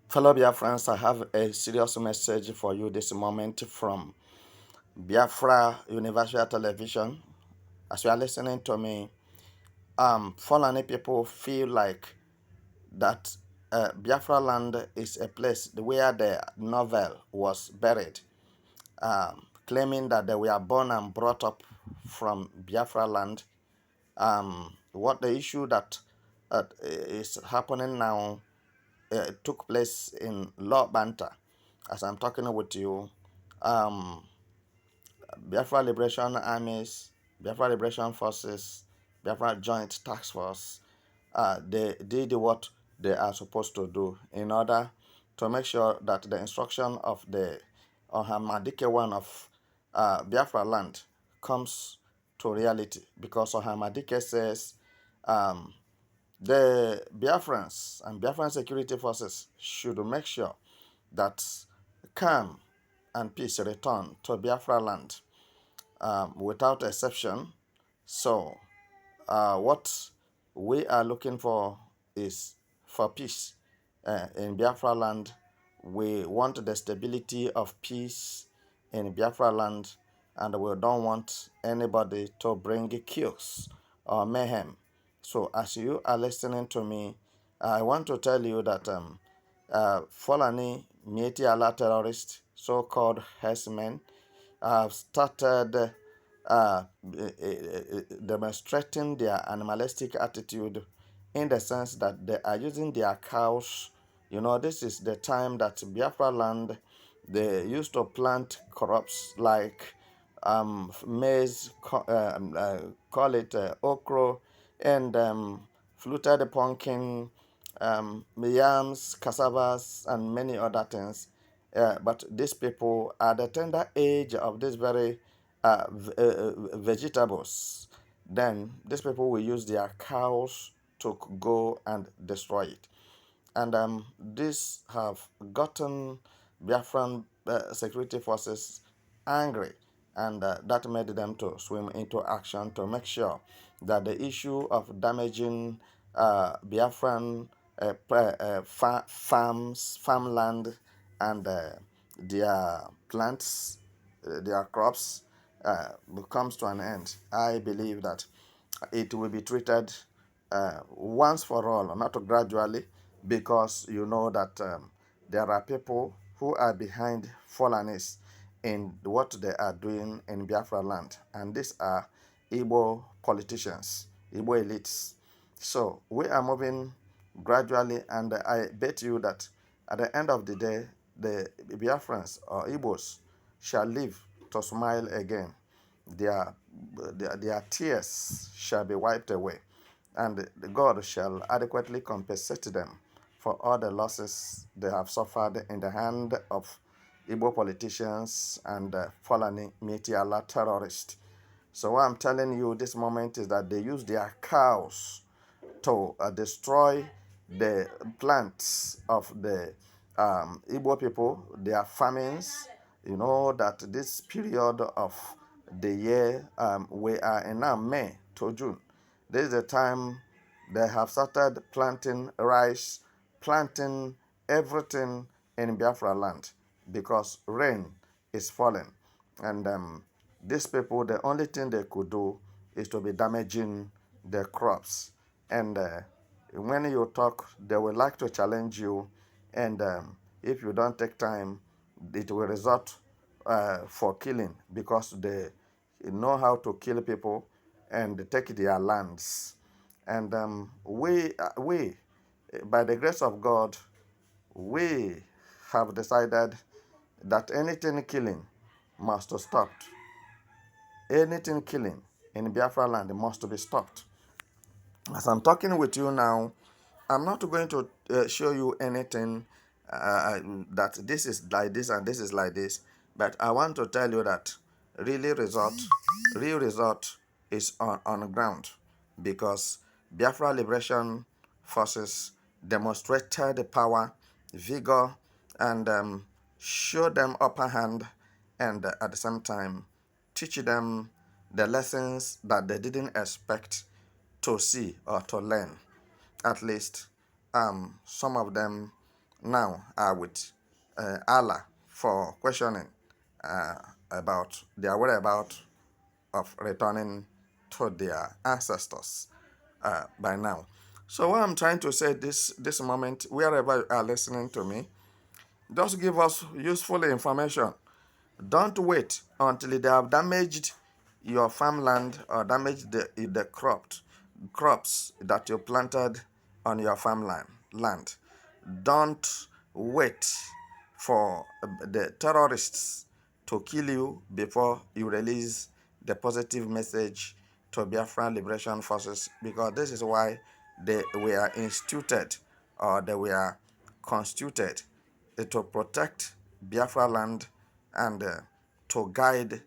Fellow Biafrans, I have a serious message for you this moment from Biafra Universal Television. As you are listening to me, Fulani people feel like that Biafra land is a place where the novel was buried, claiming that they were born and brought up from Biafra land. What the issue that is happening now took place in Law Banta. As I'm talking with you, um, Biafra Liberation Armies, Biafra Liberation Forces, Biafra Joint Task Force, they did what they are supposed to do in order to make sure that the instruction of the Ohamadike one of Biafra land comes to reality, because Ohamadike says um, the Biafrans and Biafran security forces should make sure that calm and peace return to Biafra land without exception. So, what we are looking for is for peace in Biafra land. We want the stability of peace in Biafra land, and we don't want anybody to bring chaos or mayhem. So, as you are listening to me, I want to tell you that Fulani Mieti Allah terrorists, so-called herdsmen, have started demonstrating their animalistic attitude, in the sense that they are using their cows. You know, this is the time that Biafra land, they used to plant crops like maize, call it okra, and fluted pumpkin, yams, cassavas, and many other things. But these people, at the tender age of this very vegetables, then these people will use their cows to go and destroy it. And this have gotten Biafran security forces angry, and that made them to swim into action to make sure that the issue of damaging Biafran farmland, and their plants, their crops, comes to an end. I believe that it will be treated once for all, not gradually, because you know that there are people who are behind Fulanis in what they are doing in Biafra land, and these are Igbo politicians, Igbo elites. So we are moving gradually, and I bet you that at the end of the day, the Biafrans or Igbos shall live to smile again. Their, their tears shall be wiped away, and God shall adequately compensate them for all the losses they have suffered in the hand of Igbo politicians and Fulani Mitiala terrorists. So what I'm telling you this moment is that they use their cows to destroy the plants of the Igbo people, their famines. You know that this period of the year, we are in now May to June. This is the time they have started planting rice, planting everything in Biafra land, because rain is falling. And these people, the only thing they could do is to be damaging the crops. And when you talk, they will like to challenge you. And if you don't take time, it will result for killing, because they know how to kill people and take their lands. And we, by the grace of God, we have decided that anything killing must stop. Anything killing in Biafra land must be stopped. As I'm talking with you now, I'm not going to show you anything that this is like this and this is like this, but I want to tell you that real result is on ground, because Biafra Liberation Forces demonstrated the power, vigor, and show them upper hand, and at the same time teach them the lessons that they didn't expect to see or to learn. At least some of them now are with Allah for questioning uh, about their whereabouts of returning to their ancestors by now. So what I'm trying to say this moment, wherever you are listening to me, just give us useful information. Don't wait until they have damaged your farmland or damaged the crops that you planted on your farmland land. Don't wait for the terrorists to kill you before you release the positive message to Biafran Liberation Forces, because this is why they were instituted or they were constituted to protect Biafra land and to guide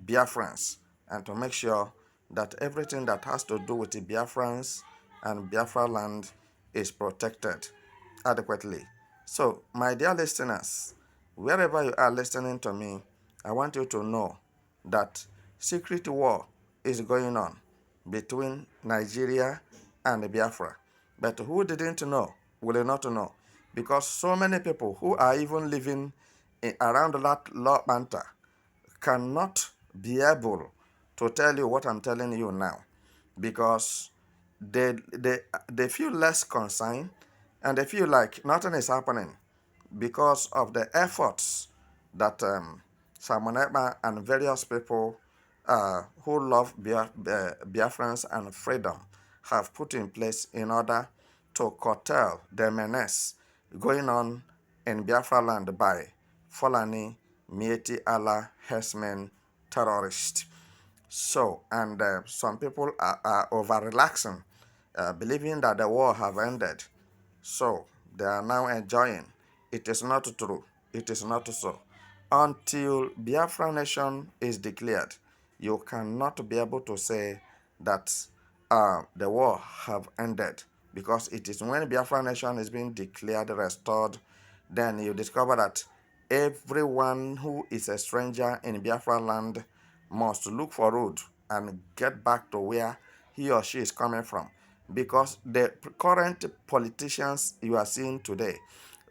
Biafrans and to make sure that everything that has to do with the Biafrans and Biafra land is protected adequately. So, my dear listeners, wherever you are listening to me, I want you to know that secret war is going on between Nigeria and Biafra. But who didn't know will not know, because so many people who are even living around that law banter cannot be able to tell you what I'm telling you now, because they feel less concerned and they feel like nothing is happening because of the efforts that Simon Ekpa and various people who love Biafrans and freedom have put in place in order to curtail the menace going on in Biafra land by Fulani, Mieti Allah, herdsmen, terrorists. So, and some people are over relaxing, believing that the war have ended. So, they are now enjoying. It is not true. It is not so. Until Biafra nation is declared, you cannot be able to say that the war have ended, because it is when Biafra nation is being declared restored, then you discover that everyone who is a stranger in Biafra land must look for road and get back to where he or she is coming from, because the current politicians you are seeing today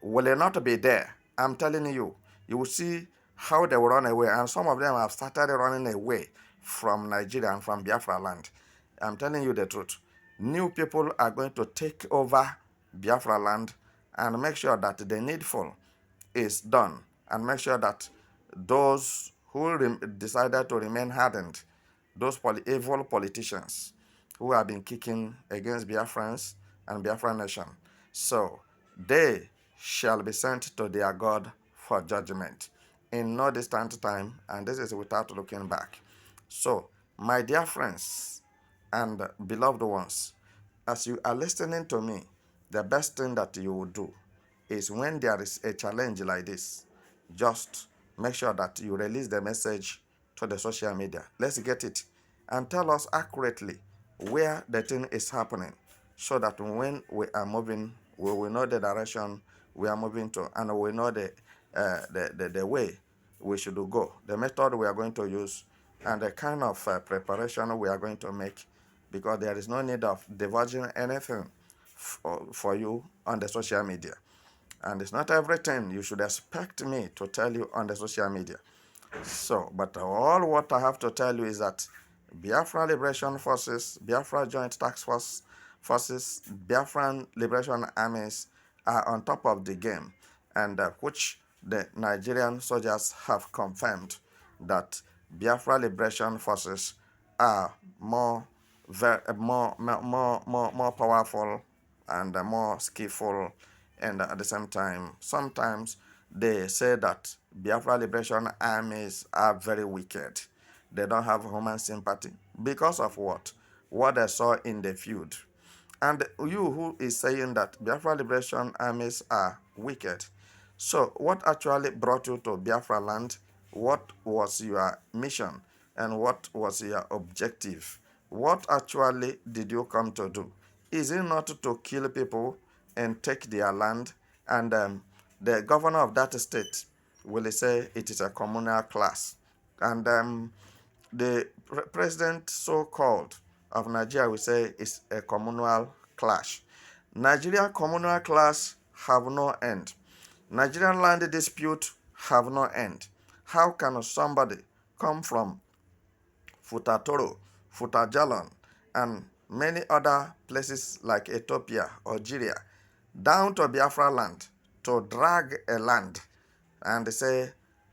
will not be there. I'm telling you, you will see how they will run away, and some of them have started running away from Nigeria and from Biafra land. I'm telling you the truth. New people are going to take over Biafra land and make sure that the needful is done, and make sure that those who decided to remain hardened, those evil politicians who have been kicking against Biafrans and Biafra nation, so they shall be sent to their God for judgment in no distant time, and this is without looking back. So, my dear friends and beloved ones, as you are listening to me, the best thing that you will do is, when there is a challenge like this, just make sure that you release the message to the social media. Let's get it and tell us accurately where the thing is happening, so that when we are moving, we will know the direction we are moving to, and we know the way we should go, the method we are going to use, and the kind of preparation we are going to make, because there is no need of divulging anything for you on the social media. And it's not everything you should expect me to tell you on the social media. So, but all what I have to tell you is that Biafra Liberation Forces, Biafra Joint Task Force Forces, Biafran Liberation Armies are on top of the game, and which the Nigerian soldiers have confirmed that Biafra Liberation Forces are more powerful and more skillful, and at the same time, sometimes they say that Biafra Liberation Armies are very wicked. They don't have human sympathy because of what? What they saw in the field. And you who is saying that Biafra Liberation Armies are wicked, so what actually brought you to Biafra land? What was your mission? And what was your objective? What actually did you come to do? Is it not to kill people and take their land? And the governor of that state will say it is a communal clash. And the president so-called of Nigeria will say it's a communal clash. Nigeria communal clash have no end. Nigerian land dispute have no end. How can somebody come from Futatoro, Futajalon, and many other places like Ethiopia, Algeria, down to Biafra land to drag a land and say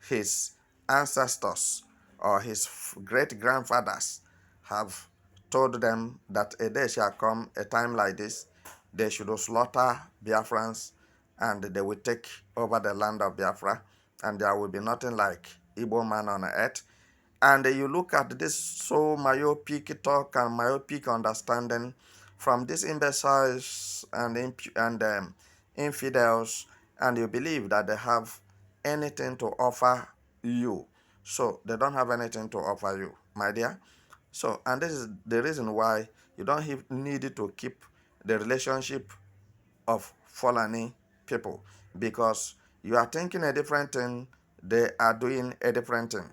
his ancestors or his great grandfathers have told them that a day shall come, a time like this, they should slaughter Biafrans and they will take over the land of Biafra, and there will be nothing like Igbo man on earth. And you look at this so myopic talk and myopic understanding from these imbeciles and infidels, and you believe that they have anything to offer you. So they don't have anything to offer you, my dear. So, and this is the reason why you don't need to keep the relationship of Fulani people, because you are thinking a different thing, they are doing a different thing.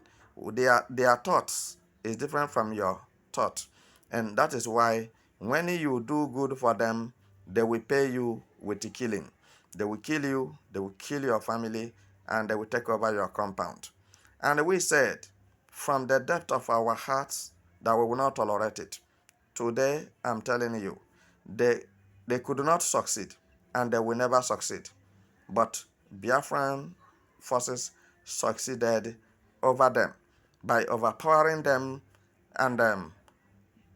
Their thoughts is different from your thought. And that is why when you do good for them, they will pay you with killing. They will kill you, they will kill your family, and they will take over your compound. And we said from the depth of our hearts that we will not tolerate it. Today, I'm telling you, they could not succeed, and they will never succeed. But Biafran forces succeeded over them by overpowering them and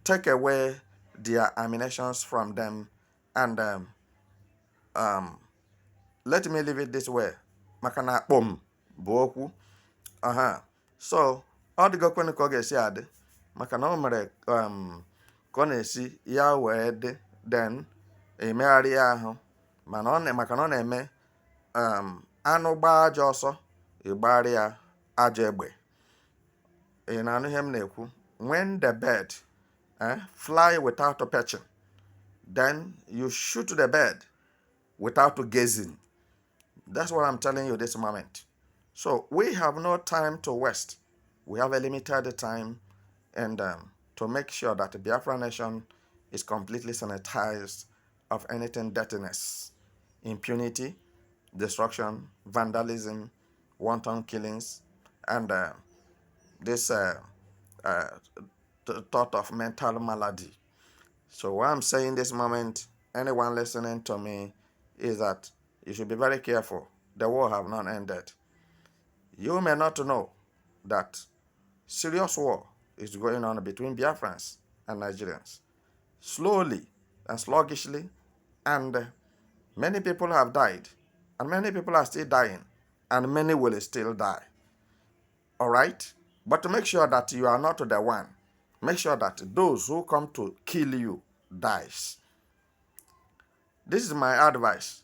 take away their ammunitions from them. And let me leave it this way. Makana akpom bụ okwu. So ọ dịgokwenụ ka ọ ga-esi adị maka na o mere ka ọ na-esi ya wee dị den emegharị ya ahụ maka na ọ na-eme anụ gbaa ajọ ọsọ ịgbagharị ya ajọ egbe. Ị na-anụ ihe m na-ekwu? When the bird fly without perching, then you shoot the bird without gazing. That's what I'm telling you this moment. So we have no time to waste. We have a limited time, and to make sure that the Biafra nation is completely sanitized of anything dirtiness, impunity, destruction, vandalism, wanton killings, and this thought of mental malady. So what I'm saying this moment, anyone listening to me, is that you should be very careful. The war have not ended. You may not know that serious war is going on between Biafrans and Nigerians. Slowly and sluggishly, and many people have died, and many people are still dying, and many will still die. All right? But to make sure that you are not the one, make sure that those who come to kill you dies. This is my advice.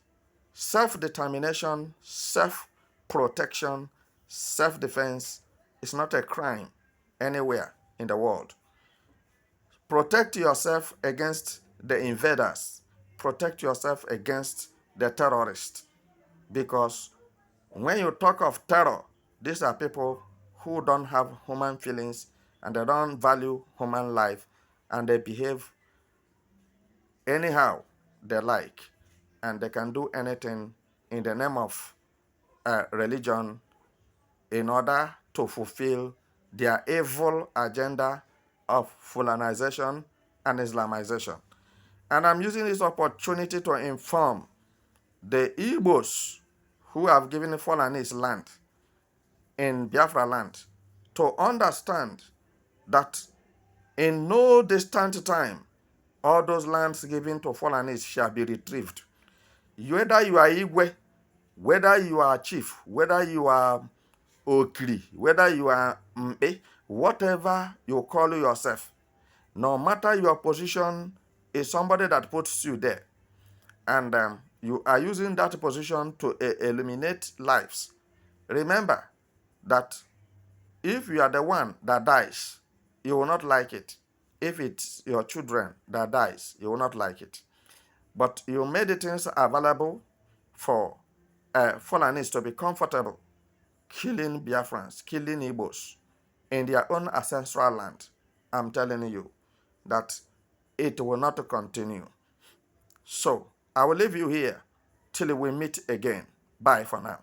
Self-determination, self-protection, self-defense is not a crime anywhere in the world. Protect yourself against the invaders. Protect yourself against the terrorists. Because when you talk of terror, these are people who don't have human feelings and they don't value human life, and they behave anyhow they like, and they can do anything in the name of religion in order to fulfill their evil agenda of Fulanization and Islamization. And I'm using this opportunity to inform the Igbos who have given Fulanese land in Biafra land to understand that in no distant time, all those lands given to Fulanese shall be retrieved. Whether you are Igwe, whether you are chief, whether you are Okri, whether you are Mbe, whatever you call yourself, no matter your position, is somebody that puts you there, and you are using that position to eliminate lives. Remember that if you are the one that dies, you will not like it. If it's your children that dies, you will not like it. But you made the things available for Fulanis to be comfortable, killing Biafrans, killing Igbos in their own ancestral land. I'm telling you that it will not continue. So I will leave you here till we meet again. Bye for now.